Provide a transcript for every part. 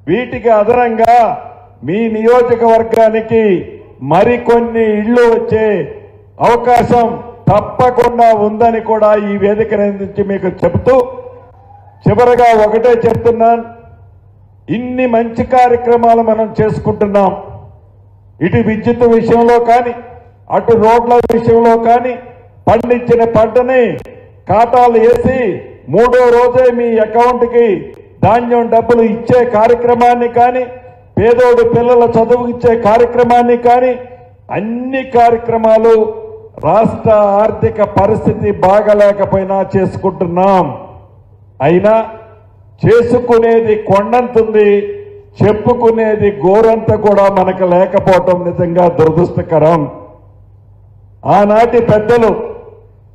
వీటికి అదనంగా మీ నియోజకవర్గానికి మరికొన్ని ఇళ్లు వచ్చే అవకాశం తప్పకుండా ఉందని కూడా ఈ వేదిక నుంచి మీకు చెబుతూ చివరగా ఒకటే చెప్తున్నాను, ఇన్ని మంచి కార్యక్రమాలు మనం చేసుకుంటున్నాం. ఇటు విద్యుత్ విషయంలో కానీ, అటు రోడ్ల విషయంలో కానీ, పండించిన పంటని ఖాతాలు వేసి 3వ రోజే మీ అకౌంట్కి ధాన్యం డబ్బులు ఇచ్చే కార్యక్రమాన్ని కానీ, పేదోడు పిల్లల చదువు ఇచ్చే కార్యక్రమాన్ని కానీ, అన్ని కార్యక్రమాలు రాష్ట్ర ఆర్థిక పరిస్థితి బాగలేకపోయినా చేసుకుంటున్నాం. అయినా చేసుకునేది కొండంతుంది, చెప్పుకునేది గోరంత కూడా మనకు లేకపోవటం నిజంగా దురదృష్టకరం. ఆనాటి పెద్దలు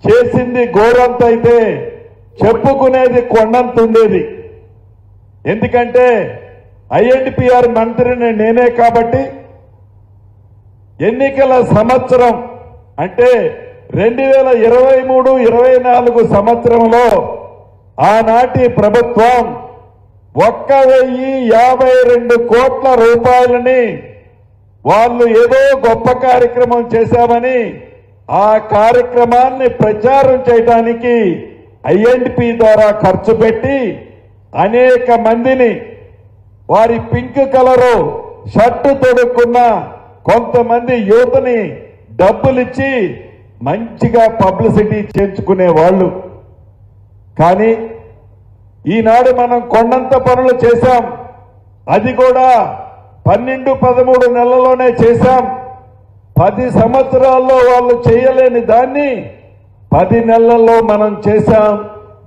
చేసింది గోరంత అయితే చెప్పుకునేది కొండంత ఉండేది. ఎందుకంటే ఐఎన్టీపీఆర్ మంత్రిని నేనే కాబట్టి ఎన్నికల సంవత్సరం అంటే 2023-24 సంవత్సరంలో ఆనాటి ప్రభుత్వం 1,052 కోట్ల రూపాయలని వాళ్ళు ఏదో గొప్ప కార్యక్రమం చేశామని ఆ కార్యక్రమాన్ని ప్రచారం చేయడానికి ఐఎన్టీపీ ద్వారా ఖర్చు పెట్టి అనేక మందిని వారి పింక్ కలరు షర్టు తొడుక్కున్న కొంతమంది యువతని డబ్బులిచ్చి మంచిగా పబ్లిసిటీ చేయించుకునే వాళ్ళు. కానీ ఈనాడు మనం కొండంత పనులు చేశాం. అది కూడా 12-13 నెలల్లోనే చేశాం. 10 సంవత్సరాల్లో వాళ్ళు చేయలేని దాన్ని 10 నెలల్లో మనం చేశాం.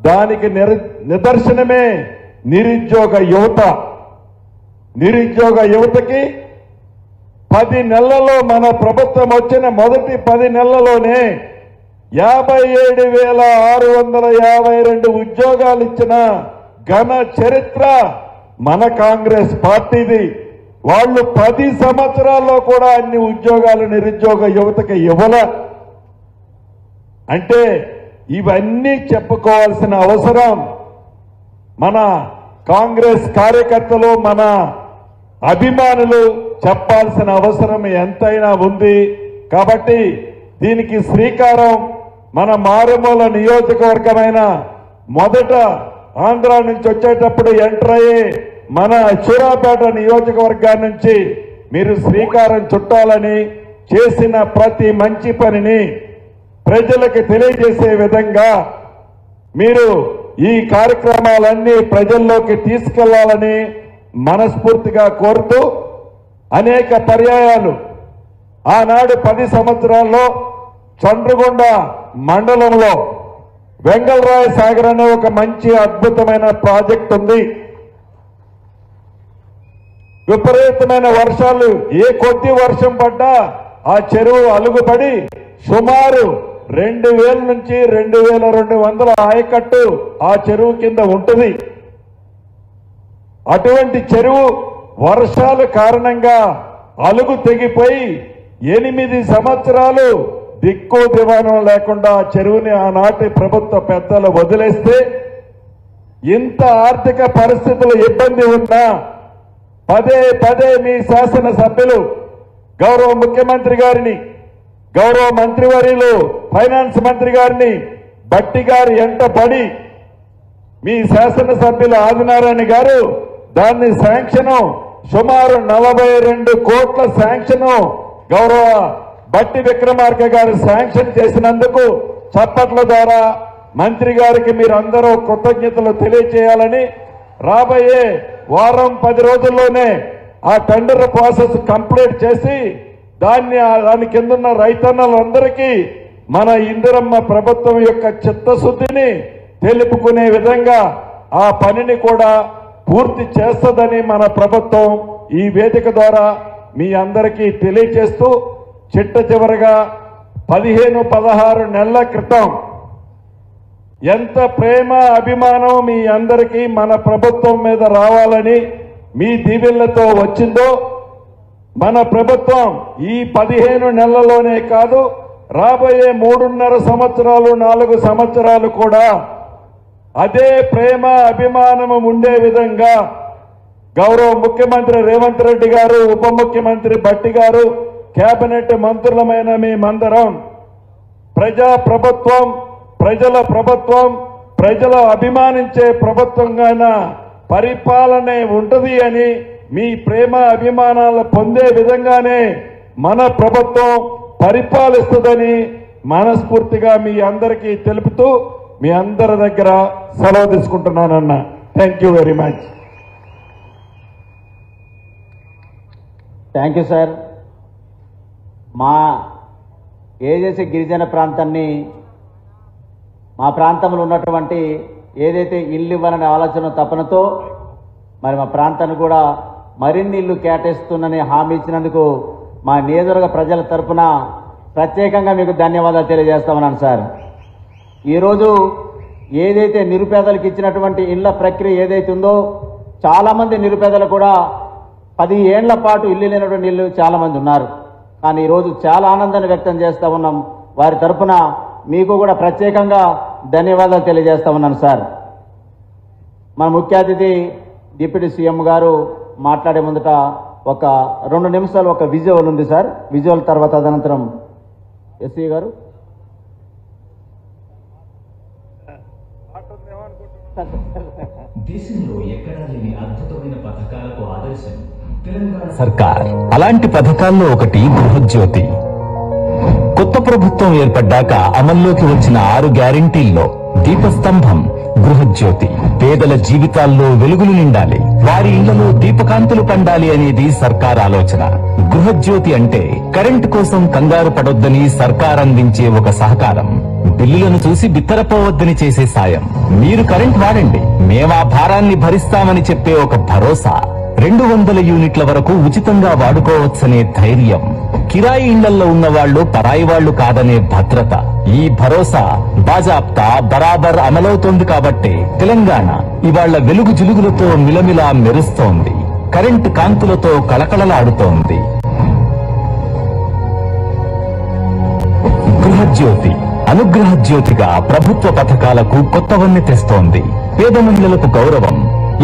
దానికి నిదర్శనమే నిరుద్యోగ యువత. నిరుద్యోగ యువతకి 10 నెలల్లో మన ప్రభుత్వం వచ్చిన మొదటి 10 నెలల్లోనే 57,652 ఉద్యోగాలు ఇచ్చిన ఘన చరిత్ర మన కాంగ్రెస్ పార్టీది. వాళ్ళు 10 సంవత్సరాల్లో కూడా అన్ని ఉద్యోగాలు నిరుద్యోగ యువతకి ఇవ్వల. అంటే ఇవన్నీ చెప్పుకోవాల్సిన అవసరం మన కాంగ్రెస్ కార్యకర్తలు, మన అభిమానులు చెప్పాల్సిన అవసరం ఎంతైనా ఉంది. కాబట్టి దీనికి శ్రీకారం మన మారుమూల నియోజకవర్గమైన మొదట ఆంధ్ర నుంచి వచ్చేటప్పుడు ఎంటర్ అయ్యే మన సూరాపేట నియోజకవర్గం నుంచి మీరు శ్రీకారం చుట్టాలని, చేసిన ప్రతి మంచి పనిని ప్రజలకు తెలియజేసే విధంగా మీరు ఈ కార్యక్రమాలన్నీ ప్రజల్లోకి తీసుకెళ్లాలని మనస్ఫూర్తిగా కోరుతూ అనేక పర్యాయాలు ఆనాడు 10 సంవత్సరాల్లో చంద్రగొండ మండలంలో వెంగళరాయ సాగర్ అనే ఒక మంచి అద్భుతమైన ప్రాజెక్ట్ ఉంది. విపరీతమైన వర్షాలు, ఏ కొద్ది వర్షం పడ్డా ఆ చెరువు అలుగుపడి సుమారు 2,000 నుంచి 2,200 ఆయకట్టు ఆ చెరువు కింద ఉంటుంది. అటువంటి చెరువు వర్షాల కారణంగా అలుగు తెగిపోయి 8 సంవత్సరాలు దిక్కు దివాణం లేకుండా చెరువుని ఆనాటి ప్రభుత్వ పెద్దలు వదిలేస్తే ఇంత ఆర్థిక పరిస్థితులు ఇబ్బంది ఉన్నా పదే మీ శాసనసభ్యులు గౌరవ ముఖ్యమంత్రి గారిని, గౌరవ మంత్రివర్యులు ఫైనాన్స్ మంత్రి గారిని బట్టి గారు ఎంటబడి మీ శాసనసభ్యులు ఆదినారాయణ గారు దాన్ని శాంక్షను సుమారు 42 కోట్ల శాంక్షను గౌరవ బట్టి విక్రమార్క గారు శాంక్షన్ చేసినందుకు చప్పట్ల ద్వారా మంత్రి గారికి మీరందరూ కృతజ్ఞతలు తెలియజేయాలని, రాబోయే వారం 10 రోజుల్లోనే ఆ టెండర్ ప్రాసెస్ కంప్లీట్ చేసి దాని కిందున్న రైతన్నలందరికీ మన ఇందిరమ్మ ప్రభుత్వం యొక్క చిత్తశుద్ధిని తెలుపుకునే విధంగా ఆ పనిని కూడా పూర్తి చేస్తుందని మన ప్రభుత్వం ఈ వేదిక ద్వారా మీ అందరికీ తెలియజేస్తూ, చిట్ట చివరగా 15-16 నెలల క్రితం ఎంత ప్రేమ అభిమానం మీ అందరికీ మన ప్రభుత్వం మీద రావాలని మీ దీవెనలతో వచ్చిందో, మన ప్రభుత్వం ఈ 15 నెలల్లోనే కాదు రాబోయే 3.5 సంవత్సరాలు 4 సంవత్సరాలు కూడా అదే ప్రేమ అభిమానం ఉండే విధంగా గౌరవ ముఖ్యమంత్రి రేవంత్ రెడ్డి గారు, ఉప ముఖ్యమంత్రి భట్టి గారు, కేబినెట్ మంత్రులమైన మేమందరం ప్రజా ప్రభుత్వం, ప్రజల ప్రభుత్వం, ప్రజలు అభిమానించే ప్రభుత్వంగా పరిపాలనే ఉంటది అని మీ ప్రేమ అభిమానాలు పొందే విధంగానే మన ప్రభుత్వం పరిపాలిస్తుందని మనస్ఫూర్తిగా మీ అందరికీ తెలుపుతూ మీ అందరి దగ్గర సెలవు తీసుకుంటున్నానన్న. Thank you very much. Thank you sir. మా ఏదైతే గిరిజన ప్రాంతాన్ని, మా ప్రాంతంలో ఉన్నటువంటి ఏదైతే ఇల్లు ఇవ్వాలనే ఆలోచన తపనతో మరి మా ప్రాంతాన్ని కూడా మరిన్ని ఇల్లు కేటాయిస్తుందని హామీ ఇచ్చినందుకు మా నియోజకవర్గ ప్రజల తరఫున ప్రత్యేకంగా మీకు ధన్యవాదాలు తెలియజేస్తామన్నాను సార్. ఈరోజు ఏదైతే నిరుపేదలకు ఇచ్చినటువంటి ఇళ్ల ప్రక్రియ ఏదైతే ఉందో, చాలామంది నిరుపేదలు కూడా 10 ఏళ్ల పాటు ఇల్లు లేనటువంటి ఇల్లు చాలామంది ఉన్నారు. కానీ ఈరోజు చాలా ఆనందాన్ని వ్యక్తం చేస్తూ ఉన్నాం. వారి తరఫున మీకు కూడా ప్రత్యేకంగా ధన్యవాదాలు తెలియజేస్తా ఉన్నాను సార్. మన ముఖ్య అతిథి డిప్యూటీ సీఎం గారు మాట్లాడే ముందట ఒక 2 నిమిషాలు ఒక విజువల్ ఉంది సార్. విజువల్ తర్వాత అనంతరం ఎస్సీ గారు దేశంలో ఎక్కడా లేని అద్భుతమైన పథకాలకు ఆదర్శం తెలంగాణ సర్కార్. అలాంటి పథకాల్లో ఒకటి గృహజ్యోతి. కొత్త ప్రభుత్వం ఏర్పడ్డాక అమల్లోకి వచ్చిన 6 గ్యారంటీల్లో దీపస్తంభం గృహజ్యోతి. పేదల జీవితాల్లో వెలుగులు నిండాలి, వారి ఇళ్లలో దీపకాంతులు పండాలి అనేది సర్కార్ ఆలోచన. గృహజ్యోతి అంటే కరెంటు కోసం కంగారు పడొద్దని సర్కార్ అందించే ఒక సహకారం. బిల్లులను చూసి బిత్తరపోవద్దని చేసే సాయం. మీరు కరెంట్ వాడండి, మేమా భారాన్ని భరిస్తామని చెప్పే ఒక భరోసా. 200 యూనిట్ల వరకు ఉచితంగా వాడుకోవచ్చనే ధైర్యం. కిరాయి ఇళ్లలో ఉన్న వాళ్లు పరాయి వాళ్లు కాదనే భద్రత. ఈ భరోసా బాజాప్తా బరాబర్ అమలవుతోంది కాబట్టే తెలంగాణ ఇవాళ్ల వెలుగు జిలుగులతో మిలమిలా మెరుస్తోంది, కరెంటు కాంతులతో కళకళలాడుతోంది. గృహజ్యోతి అనుగ్రహ జ్యోతిగా ప్రభుత్వ పథకాలకు కొత్తవన్నీ తెస్తోంది. పేద మహిళలకు గౌరవం,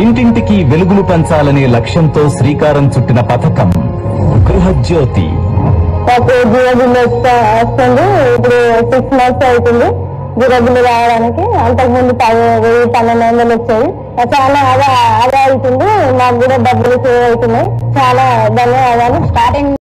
ఇంటింటికి వెలుగులు పంచాలనే లక్ష్యంతో శ్రీకారం చుట్టిన పథకం గృహజ్యోతి. వస్తుంది. ఇప్పుడు 6 months అవుతుంది జీరో బిల్లు రావడానికి. అంతకుముందు 1200 వచ్చాయి. చాలా ఆదా అవుతుంది. మాకు కూడా డబ్బులు సేవ్ అవుతున్నాయి. చాలా ధన్యవాదాలు. స్టార్టింగ్